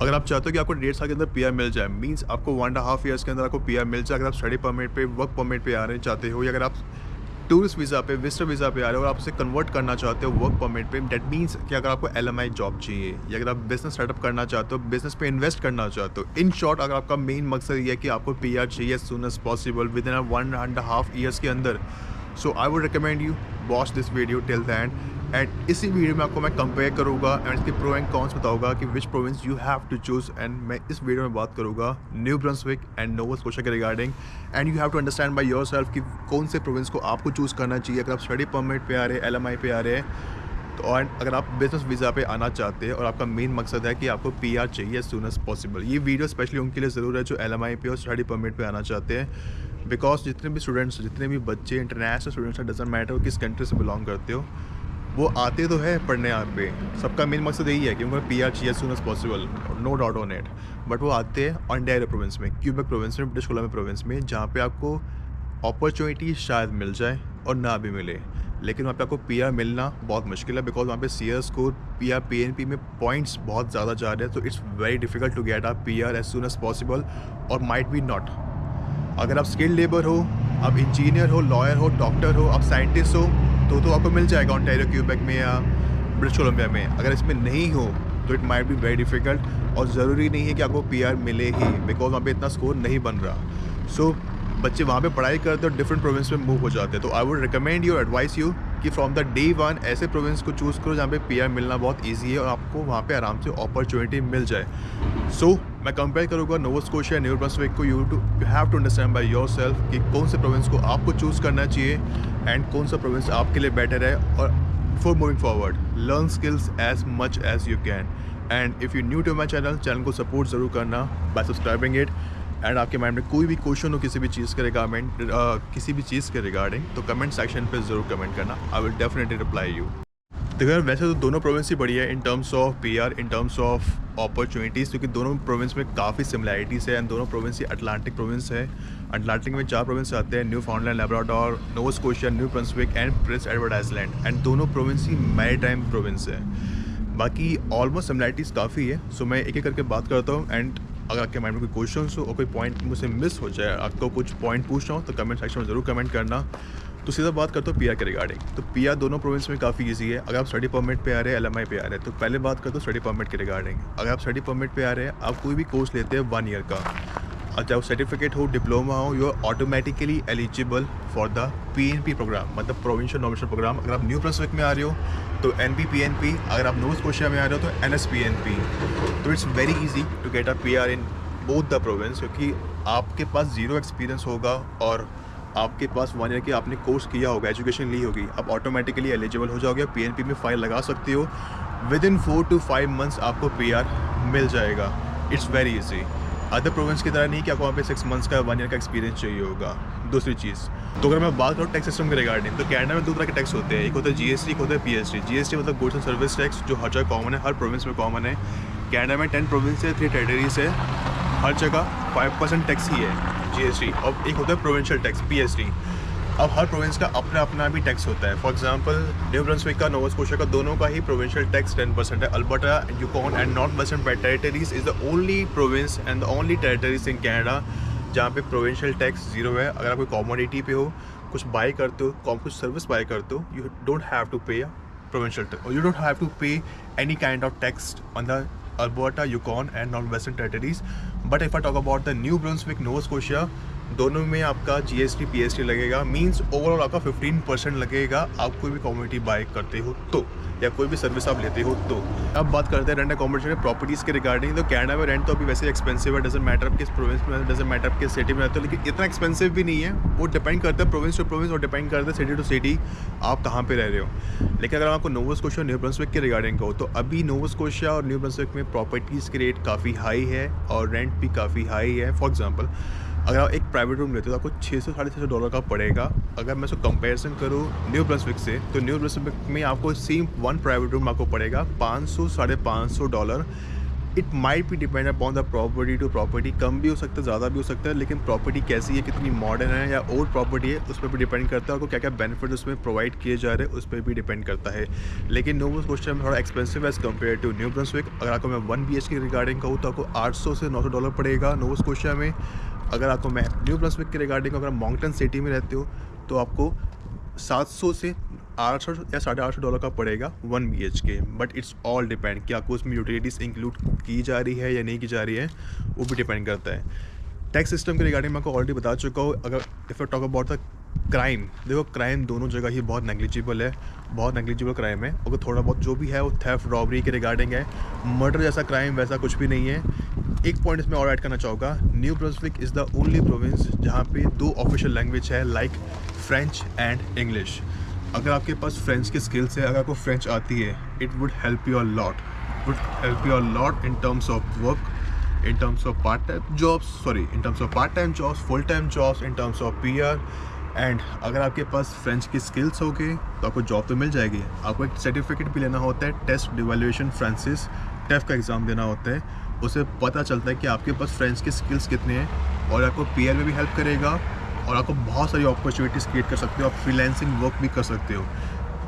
अगर आप चाहते हो कि आपको 1.5 साल के अंदर पीआर मिल जाए, मीन्स आपको 1.5 ईयर्स के अंदर आपको पीआर मिल जाए। अगर आप स्टडी परमिट पे, वर्क परमिट पे आना चाहते हो, या अगर आप टूरिस्ट वीज़ा पे, विजिटर वीज़ा पे आ रहे हो और आप उसे कन्वर्ट करना चाहते हो वर्क परमिट पे, दैट मीन्स कि अगर आपको एलएमआई जॉब चाहिए, या अगर आप बिजनेस सेटअप करना चाहते हो, बिजनेस पे इन्वेस्ट करना चाहते हो, इन शॉर्ट अगर आपका मेन मकसद ये है कि आपको पीआर चाहिए as soon as possible within 1.5 years के अंदर, so I would recommend you watch this video till the end. And इसी वीडियो में आपको मैं कंपेयर करूँगा एंड इसके प्रो एंड कॉन्स बताऊँगा कि which province you have to choose. And मैं इस वीडियो में बात करूँगा New Brunswick and Nova Scotia के regarding. And you have to understand by yourself कि कौन से प्रोविंस को आपको चूज़ करना चाहिए अगर आप स्टडी परमिट पे आ रहे हैं, एलएमआई पे आ रहे हैं, तो और अगर आप बिजनेस वीज़ा पे आना चाहते हैं और आपका मेन मकसद है कि आपको पीआर चाहिए एज सून एज पॉसिबल। ये वीडियो स्पेशली उनके लिए ज़रूर है जो एलएमआई पे और स्टडी परमिट पे आना चाहते हैं, बिकॉज जितने भी स्टूडेंट्स, जितने भी बच्चे इंटरनेशनल स्टूडेंट्स हैं, डजंट मैटर किस कंट्री से बिलोंग करते हो, वो आते तो है पढ़ने यहाँ पे। सबका मेन मकसद यही है कि उनको पीआर चाहिए soon as possible, no doubt on it. But वो आते हैं ओंटारियो प्रोविंस में, क्यूबेक प्रोविंस में, ब्रिटिश कोलंबिया प्रोविंस में, जहाँ पे आपको अपॉर्चुनिटी शायद मिल जाए और ना भी मिले, लेकिन वहाँ पे आपको पीआर मिलना बहुत मुश्किल है, बिकॉज वहाँ पे सीआर स्कोर, पीआर पीएनपी में पॉइंट्स बहुत ज़्यादा जा रहे हैं। तो it's very difficult to get a PR as soon as possible, और माइट बी नॉट। अगर आप स्किल्ड लेबर हो, आप इंजीनियर हो, लॉयर हो, डॉक्टर हो, आप साइंटिस्ट हो, तो आपको मिल जाएगा ओंटारियो, क्यूबेक में या ब्रिटिश कोलंबिया में। अगर इसमें नहीं हो तो it might B very difficult, और ज़रूरी नहीं है कि आपको पीआर मिले ही, बिकॉज वहाँ पे इतना स्कोर नहीं बन रहा। सो बच्चे वहाँ पे पढ़ाई करते और डिफरेंट प्रोविंस में मूव हो जाते हैं। तो आई would recommend you, advice you कि फ्रॉम द डे वन ऐसे प्रोविंस को चूज़ करो जहाँ पे पीआर मिलना बहुत ईजी है और आपको वहाँ पे आराम से अपॉर्चुनिटी मिल जाए। सो मैं कंपेयर करूँगा नोवा स्कोशिया, न्यू ब्रंसविक को। You have to understand by yourself कि कौन से प्रोविंस को आपको चूज़ करना चाहिए एंड कौन सा प्रोविंस आपके लिए बेटर है। और before moving forward, learn skills as much as you can. And if you new to my channel को सपोर्ट ज़रूर करना बाय सब्सक्राइबिंग इट। एंड आपके माइंड में कोई भी क्वेश्चन हो किसी भी चीज़ के किसी भी चीज़ के रिगार्डिंग, तो कमेंट सेक्शन पे ज़रूर कमेंट करना, I will definitely reply you. देखो यार, वैसे तो दोनों प्रोविंस ही बढ़िया है in terms of PR, in terms of opportunities, क्योंकि दोनों प्रोविंस में काफ़ी सिमिलैरिटीज़ है। एंड दोनों प्रोविंस ही अटलांटिक प्रोविंस है। अटलांटिक में 4 प्रोविंस आते हैं, new फाउंडलैंड, Labrador, Nova Scotia, New Brunswick and Prince Edward island. And दोनों प्रोविंस ही मैरीटाइम प्रोविंस है। बाकी ऑलमोस्ट सिमिलैरिटीज़ काफ़ी है। सो मैं एक एक करके बात करता हूँ। एंड अगर आपके माइंड में कोई क्वेश्चन हो और कोई पॉइंट मुझसे मिस हो जाए, आपको कुछ पॉइंट पूछना हो, तो कमेंट सेक्शन में ज़रूर कमेंट करना। तो सीधा बात करता हूँ पीआर के रिगार्डिंग। तो पीआर दोनों प्रोविंस में काफ़ी इजी है। अगर आप स्टडी परमिट पे आ रहे हैं, एलएमआई पे आ रहे हैं, तो पहले बात करता हूँ स्टडी परमिट के रिगार्डिंग। अगर आप स्टडी परमिट पे आ रहे हैं, आप कोई भी कोर्स लेते हैं 1 ईयर का, चाहे वो सर्टिफिकेट हो, डिप्लोमा हो, you are automatically eligible for the PNP program, मतलब प्रोविंशियल नॉमिनेशन प्रोग्राम। अगर आप न्यू ब्रंसविक में आ रहे हो तो एनपीपीएनपी, अगर आप नोवा स्कोशिया में आ रहे हो तो एनएसपीएनपी। तो it's very easy to get a PR in both the province, क्योंकि आपके पास ज़ीरो एक्सपीरियंस होगा और आपके पास 1 ईयर की आपने कोर्स किया होगा, एजुकेशन ली होगी, आप ऑटोमेटिकली एलिजिबल हो जाओगे, पीएनपी में फ़ाइल लगा सकते हो। विद इन 4 to 5 मंथ्स आपको पीआर मिल जाएगा। It's very easy. Other province की तरह नहीं कि आपको वहाँ पे 6 मंथ्स का, 1 ईयर का एक्सपीरियंस चाहिए होगा। दूसरी चीज़, तो अगर मैं बात करूँ टैक्स सिस्टम के रिगार्डिंग, तो कनाडा में 2 तरह के टैक्स होते हैं। एक होता है जीएसटी, एक होता है पीएसटी। जीएसटी मतलब गुड्स एंड सर्विस टैक्स, जो हर जगह कॉमन है, हर प्रोविंस में कॉमन है। कनाडा में 10 प्रोविंस है, 3 टेरिटरीज है, हर जगह 5% टैक्स ही है जीएसटी। और एक होता है प्रोविंशियल टैक्स, पीएसटी। अब हर प्रोविंस का अपना अपना भी टैक्स होता है। फॉर एग्जांपल न्यू ब्रंसविक का, नोवा स्कोशिया का, दोनों का ही प्रोविंशियल टैक्स 10% है। Alberta, Yukon and North Western Territories is the only province and the only territories in Canada जहाँ पे प्रोविंशियल टैक्स 0 है। अगर आप कोई कॉमोडिटी पे हो, कुछ बाई करते हो, कुछ सर्विस बाई करते हो, यू डोंट हैव टू पे प्रोविंशियल टैक्स, और यू डोंट हैव टू पे any kind of tax on the Alberta, Yukon and Northwestern Territories. But if I talk about the New Brunswick, Nova Scotia, दोनों में आपका GST PST लगेगा। Means overall आपका 15% लगेगा, आप कोई भी कमोडिटी बाय करते हो तो, या कोई भी सर्विस आप लेते हो तो। अब बात करते हैं रेंट अकोमोडेशन प्रॉपर्टीज़ के रिगार्डिंग। तो कनाडा में रेंट तो अभी वैसे एक्सपेंसिव है, डजंट मैटर किस प्रोविंस में, डजंट मैटर किस सिटी में रहते हो, लेकिन इतना एक्सपेंसिव भी नहीं है। वो डिपेंड करता है प्रोविंस टू प्रोविंस और डिपेंड करता है सिटी टू सिटी आप कहाँ पे रह रहे हो। लेकिन अगर आपको नोवा स्कोशिया और न्यू ब्रंसविक के रिगार्डिंग कहो, तो अभी नोवा स्कोशिया और न्यू ब्रंसविक में प्रॉपर्टीज़ के रेट काफ़ी हाई है और रेंट भी काफ़ी हाई है। फॉर एग्जाम्पल, अगर आप एक प्राइवेट रूम लेते हो तो आपको $600 साढ़े $600 का पड़ेगा। अगर मैं उसको कंपैरिजन करूँ न्यू ब्रंसविक से, तो न्यू ब्रंसविक में आपको सेम 1 प्राइवेट रूम आपको पड़ेगा $500 साढ़े $500 it might be depend upon the property to property, कम भी हो सकता है, ज़्यादा भी हो सकता है, लेकिन प्रॉपर्टी कैसी है, कितनी मॉडर्न है या ओल्ड प्रॉपर्टी है, उस पर भी डिपेंड करता है। आपको क्या क्या बेनिफिट उसमें प्रोवाइड किए जा रहे हैं उस पर भी डिपेंड करता है। लेकिन नोवा स्कॉशिया में थोड़ा expensive as compare to New Brunswick. अगर आपको मैं 1 BHK की रिगार्डिंग कहूँ तो आपको 800 से $900 पड़ेगा नोवा स्कॉशिया में। अगर आपको मैं न्यू ब्रंसविक के रिगार्डिंग अगर मॉन्कटन सिटी में रहते हो तो आपको 700 से 800 या $850 का पड़ेगा 1 BHK। But it's all depend कि आपको उसमें यूटिलिटीज़ इंक्लूड की जा रही है या नहीं की जा रही है, वो भी डिपेंड करता है। टैक्स सिस्टम के रिगार्डिंग मैं आपको ऑलरेडी बता चुका हूँ। अगर if I talk about the crime, देखो क्राइम दोनों जगह ही बहुत नेग्लिजिबल है, बहुत नेग्लिजिबल क्राइम है। अगर थोड़ा बहुत जो भी है वो थेफ्ट रॉबरी के रिगार्डिंग है, मर्डर जैसा क्राइम वैसा कुछ भी नहीं है। एक पॉइंट इसमें और ऐड करना चाहूँगा, new Brunswick is the only province जहाँ पे 2 ऑफिशियल लैंग्वेज है, लाइक फ्रेंच एंड इंग्लिश। अगर आपके पास फ्रेंच की स्किल्स है, अगर आपको फ्रेंच आती है, it would help you a lot, it would help you a lot in terms of work, in terms of part-time jobs, full-time jobs, in terms of PR। And अगर आपके पास French की skills हो गए तो आपको job तो मिल जाएगी। आपको एक सर्टिफिकेट भी लेना होता है, टेस्ट डिवेल्यूएशन फ्रांसिस टेफ का एग्ज़ाम देना होता है, उससे पता चलता है कि आपके पास फ्रेंच की स्किल्स कितने हैं, और आपको PR में भी हेल्प करेगा, और आपको बहुत सारी अपॉर्चुनिटीज़ क्रिएट कर सकते हो, आप फ्रीलांसिंग वर्क भी कर सकते हो।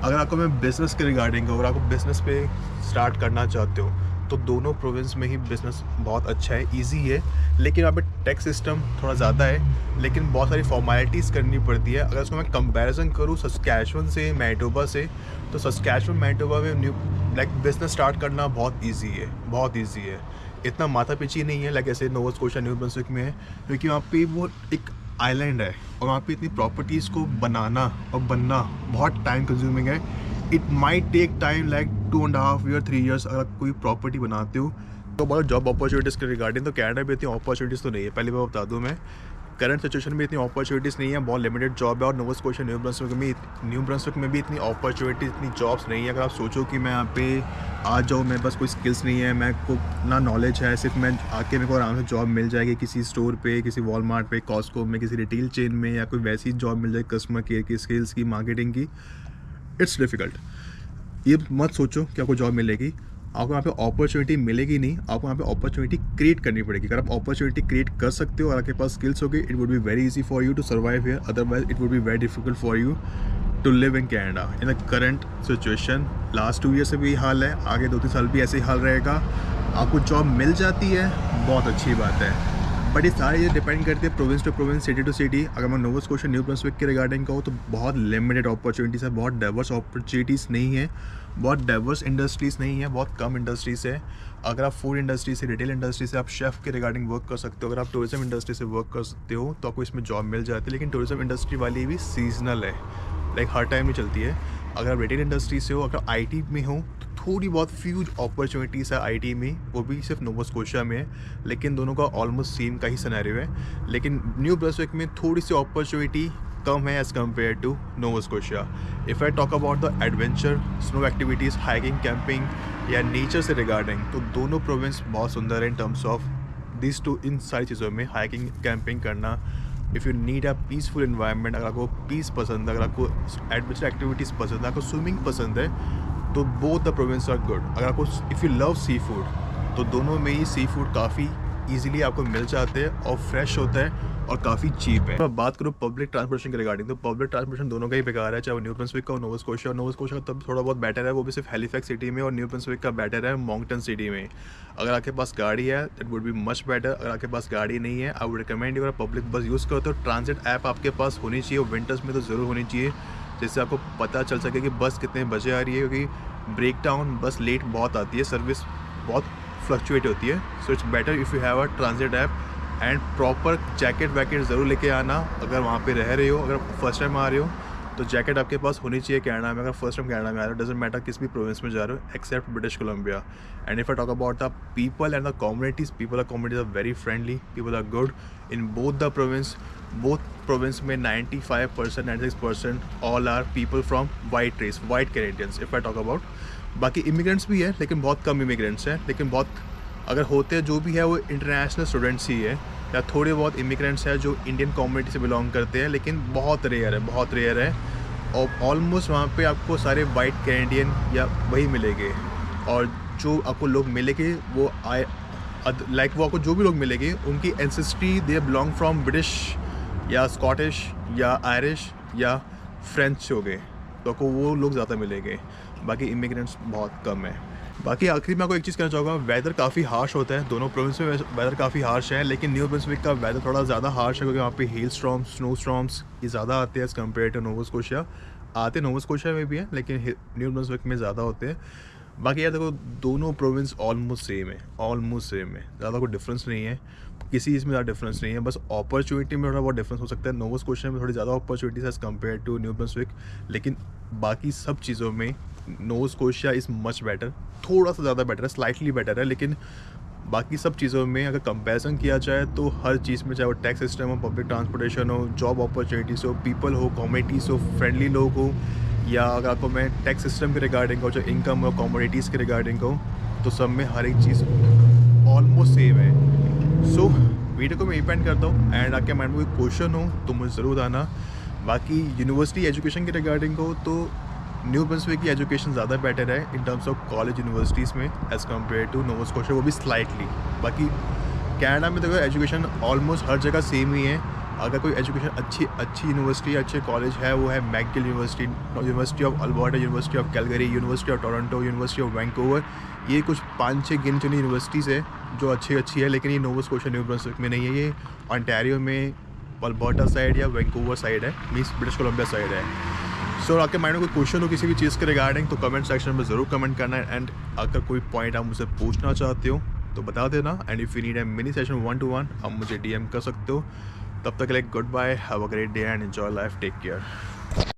अगर आपको मैं बिज़नेस के रिगार्डिंग, अगर आपको बिज़नेस पे स्टार्ट करना चाहते हो तो दोनों प्रोविंस में ही बिज़नेस बहुत अच्छा है, इजी है। लेकिन यहाँ पे टैक्स सिस्टम थोड़ा ज़्यादा है, लेकिन बहुत सारी फॉर्मेलिटीज़ करनी पड़ती है। अगर उसको मैं कंपैरिजन करूँ सस्कैचुअन से, मैनिटोबा से, तो सस्कैचुअन मैनिटोबा में न्यू बिज़नेस स्टार्ट करना बहुत ईजी है, बहुत ईजी है। इतना माथापीची नहीं है लाइक ऐसे नोवा स्कॉशिया न्यू ब्रंसविक में है, क्योंकि वहाँ पे वो एक आइलैंड है और वहाँ पे इतनी प्रॉपर्टीज़ को बनाना और बनना बहुत टाइम कंज्यूमिंग है। It might take time like 2.5 year 3 years अगर कोई प्रॉपर्टी बनाते हो। तो बहुत जॉब अपॉर्चुनिटीज़ के रिगार्डिंग तो कनाडा में इतनी अपॉर्चुनिटीज़ तो नहीं है, पहले मैं बता दूँ। मैं करंट सिचुएशन में इतनी अपॉर्चुनिटीज़ नहीं है, बहुत लिमिटेड जॉब है। और नोवा स्कॉशिया न्यू ब्रंसविक में भी इतनी अपॉर्चुनिटीज़, इतनी जॉब्स नहीं है। अगर आप सोचो कि मैं यहाँ पे आ जाऊँ, मेरे पास कोई स्किल्स नहीं है, मैं को ना नॉलेज है, सिर्फ मैं आके मेरे को आराम से जॉब मिल जाएगी किसी स्टोर पे, किसी वॉलमार्ट पे, कॉस्को में, किसी रिटेल चेन में, या कोई वैसी जॉब मिल जाए कस्टमर केयर की, स्किल्स की, मार्केटिंग की, इट्स डिफ़िकल्ट। ये मत सोचो कि आपको जॉब मिलेगी, आपको वहाँ पे अपॉर्चुनिटी मिलेगी नहीं, आपको वहाँ पे अपॉर्चुनिटी क्रिएट करनी पड़ेगी। अगर आप अपॉर्चुनिटी क्रिएट कर सकते हो और आपके पास स्किल्स होगी, it would be very easy for you to survive here, otherwise it would be very difficult for you to live in Canada in the current situation. Last 2 year से भी हाल है, आगे 2-3 साल भी ऐसे ही हाल रहेगा। आपको जॉब मिल जाती है, बहुत अच्छी बात है, बट ये सारी चीज़ डिपेंड करती है province to province, city to city. अगर मैं नोवा स्कॉशिया न्यू ब्रंसविक के रिगार्डिंग कहूँ तो बहुत लिमिटेड अपॉर्चुनिटीज़ है, बहुत डाइवर्स अपॉर्चुनिटीज़ नहीं है, बहुत डाइवर्स इंडस्ट्रीज़ नहीं है, बहुत कम इंडस्ट्रीज़ है। अगर आप फूड इंडस्ट्री से, रिटेल इंडस्ट्री से, आप शेफ़ के रिगार्डिंग वर्क कर सकते हो। अगर आप टूरिज्म इंडस्ट्री से वर्क कर सकते हो तो आपको इसमें जॉब मिल जाती है, लेकिन टूरिज्म इंडस्ट्री वाली भी सीजनल है, लाइक हर टाइम नहीं चलती है। अगर आप रिटेल इंडस्ट्री से हो, अगर IT में हो तो थोड़ी बहुत फ्यूज अपॉर्चुनिटीज़ है IT में, वो भी सिर्फ नोवा स्कॉशिया में है, लेकिन दोनों का ऑलमोस्ट सेम का ही सिनेरियो है। लेकिन न्यू ब्रंसविक में थोड़ी सी अपॉर्चुनिटी कम है as compare to Nova Scotia. If I talk about the adventure, snow activities, hiking, camping या नेचर से रिगार्डिंग, तो दोनों प्रोविंस बहुत सुंदर है in terms of this too. इन सारी चीज़ों में हाइकिंग, कैंपिंग करना, if you need a peaceful environment, अगर आपको पीस पसंद है, अगर आपको एडवेंचर एक्टिविटीज़ पसंद है, आपको स्विमिंग पसंद है, तो both the province are good. अगर आपको if you love seafood, तो दोनों में ही सी फूड काफ़ी ईजिली आपको मिल जाते हैं और फ्रेश होता है और काफ़ी चीप है। मैं बात करूँ पब्लिक ट्रांसपोर्टेशन के रिगार्डिंग, तो पब्लिक ट्रांसपोर्टेशन दोनों का ही बेकार है, चाहे वो न्यू ब्रंसविक का और नोवा स्कॉशिया। नोवा स्कॉशिया का तब थोड़ा बहुत बेटर है, वो भी सिर्फ हैलिफैक्स सिटी में, और न्यू ब्रंसविक का बेटर है मॉन्कटन सिटी में। अगर आपके पास गाड़ी है that would be much better. अगर आपके पास गाड़ी नहीं है, आई वुड रिकमेंड यू, अगर पब्लिक बस यूज़ करते हो, ट्रांजिट ऐप आपके पास होनी चाहिए, विंटर्स में तो ज़रूर होनी चाहिए, जिससे आपको पता चल सके कि बस कितने बजे आ रही है, क्योंकि ब्रेक डाउन, बस लेट बहुत आती है, सर्विस बहुत फ्लक्चुएट होती है। So it's better if you have a transit app. And proper jacket वैकेट ज़रूर लेके आना अगर वहाँ पे रह रहे हो। अगर फर्स्ट टाइम आ रहे हो तो जैकेट आपके पास होनी चाहिए कनाडा में। अगर फर्स्ट टाइम कनाडा में आ रहे हो, डजेंट मैटर किस भी प्रोविंस में जा रहे हो except British Columbia. And if I talk about the people and the communities, people are very friendly, people are good in both the province. Both province में 95%, 96% all are people from white race, white Canadians if I talk about. बाकी immigrants भी है, लेकिन बहुत कम immigrants हैं, लेकिन बहुत अगर होते हैं जो भी है वो इंटरनेशनल स्टूडेंट्स ही है, या थोड़े बहुत इमिग्रेंट्स हैं जो इंडियन कम्युनिटी से बिलोंग करते हैं, लेकिन बहुत रेयर है, बहुत रेयर है। और ऑलमोस्ट वहाँ पे आपको सारे वाइट कैनेडियन या वही मिलेंगे, और जो आपको लोग मिलेंगे वो लाइक वो आपको जो भी लोग मिलेंगे उनकी ancestry they belong from British या स्कॉटिश या आयरिश या फ्रेंच हो गए, तो आपको वो लोग ज़्यादा मिलेंगे, बाकी इमिग्रेंट्स बहुत कम है। बाकी आखिरी में आपको एक चीज़ कहना चाहूँगा, वेदर काफ़ी हार्श होता है, दोनों प्रोविंस में वेदर काफ़ी हार्श है, लेकिन न्यू ब्रंसविक का वेदर थोड़ा ज़्यादा हार्श है क्योंकि वहाँ पे हेल स्टॉर्म्स, स्नो स्टॉर्म्स ये ज़्यादा आते हैं as compare to Nova Scotia. आते नोवा स्कोशिया में भी हैं लेकिन न्यू ब्रंसविक में ज़्यादा होते हैं। बाकी यार देखो दोनों प्रोविंस ऑलमोस्ट सेम है, ऑलमोस्ट सेम है, ज़्यादा कोई डिफरेंस नहीं है, किसी चीज़ में ज़्यादा डिफरेंस नहीं है, बस अपॉर्चुनिटी में थोड़ा बहुत डिफरेंस हो सकता है। नोवा स्कोशिया में थोड़ी ज़्यादा opportunities as compare to New Brunswick, लेकिन बाकी सब चीज़ों में Nova Scotia is much better, थोड़ा सा ज़्यादा बेटर है, स्लाइटली बेटर है, लेकिन बाकी सब चीज़ों में अगर कंपैरिजन किया जाए तो हर चीज़ में, चाहे वो टैक्स सिस्टम हो, पब्लिक ट्रांसपोर्टेशन हो, जॉब अपॉर्चुनिटीज़ हो, पीपल हो, कम्युनिटीज़ हो, फ्रेंडली लोग हो, या अगर आपको मैं टैक्स सिस्टम के रिगार्डिंग हो, जो इनकम हो, कमोडिटीज़ के रिगार्डिंग हो, तो सब में हर एक चीज़ ऑलमोस्ट सेम है। सो वीडियो को मैं यही पेंड करता हूँ, एंड आपके माइंड में कोई क्वेश्चन हो तो मुझे ज़रूर आना। बाकी यूनिवर्सिटी एजुकेशन के रिगार्डिंग हो तो न्यू ब्रंसविक की एजुकेशन ज़्यादा बेटर है in terms of college universities में as compare to Nova Scotia, वो भी स्लाइटली। बाकी कनाडा में देखो एजुकेशन ऑलमोस्ट हर जगह सेम ही है। अगर कोई एजुकेशन अच्छी यूनिवर्सिटी, अच्छे कॉलेज है, वो है McGill university, university of Alberta, university of Calgary, university of Toronto, university of Vancouver. ये कुछ 5-6 गिनी चुनी यूनिवर्सिटीज़ है जो अच्छी है, लेकिन ये नोवा स्कोशिया न्यू ब्रंसविक में नहीं है, ये ओंटारियो में अल्बर्टा साइड या वैंकूवर साइड है, मीन्स ब्रिटिश कोलंबिया साइड है। सो आपके माइंड में कोई क्वेश्चन हो किसी भी चीज़ के रिगार्डिंग तो कमेंट सेक्शन में ज़रूर कमेंट करना है, एंड अगर कोई पॉइंट आप मुझसे पूछना चाहते हो तो बता देना, and if you need a mini session 1-to-1 आप मुझे DM कर सकते हो। तब तक के लिए goodbye, have a great day and enjoy life, take care.